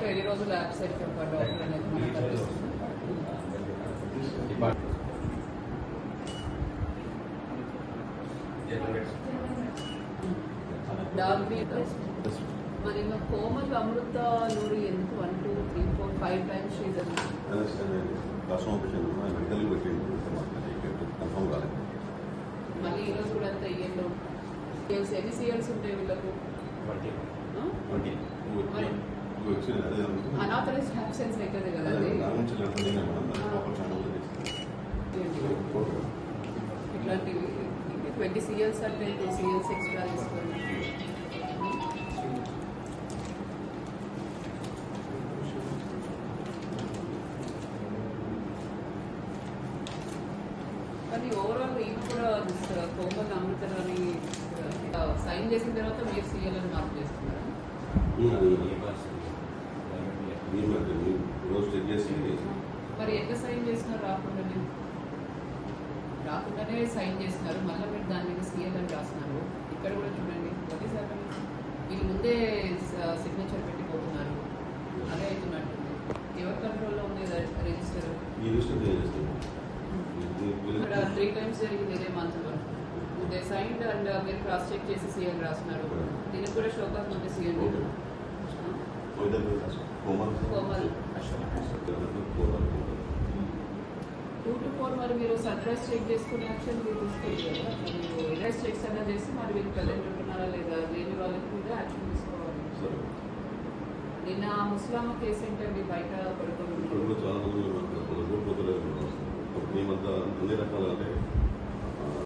ఎన్ని రోజులు absent doctor అనేది మరి కోమల్ అమృత నూరి ఎందుకు 1 2 3 4 5 టైమ్స్ మళ్ళీ ఈరోజు కూడా అంత ఇయర్లో ఎన్ని సీఎల్స్ ఉంటాయి వీళ్ళకు అనాథరైజ్డ్ అబ్సెన్స్ అవుతుంది కదండి. ఇట్లాంటివి 20 CLs అంటే 2 CLs ఎక్స్ట్రా తీసుకోండి. కానీ ఓవరాల్ ఈయన కూడా కోమల్ అమృతరాని సైన్ చేసిన తర్వాత మీరు CL అని మార్క్ చేస్తున్నారా? మరి ఎట్లా సైన్ చేసినారు? రాకుండానే సైన్ చేస్తున్నారు. మళ్ళీ మీరు దాని మీద CL అని రాస్తున్నారు. ఇక్కడ కూడా చూడండి ఒకటేసారి వీళ్ళు ముందే సిగ్నేచర్ పెట్టిపోతున్నారు. అదే అవుతున్నట్టు. ఎవరి కంట్రోల్లో ఉంది రిజిస్టర్? ఇక్కడ 3 టైమ్స్ జరిగింది ఇదే మంత్లో. దే సైన్డ్ అండ్ మీరు క్రాస్ చెక్ చేసి CL రాస్తున్నారు. దీనికి కూడా షోకాస్ ఉంటే CL కోమల్ 2 to 4 మరి మీరు సర్ప్రైజ్ చెక్ చేసుకునే యాక్షన్ మీరు తీసుకోవాలి కదా. మీరు ఇన్వెస్ట్ చెక్స్ అన్నా చేసి మరి వీళ్ళు ప్రజెంట్ ఉంటున్నారా లేదా లేని వాళ్ళకి మీద యాక్షన్ తీసుకోవాలి. నిన్న ముస్లామా కేసు ఏంటండి బయట పడుకోవడం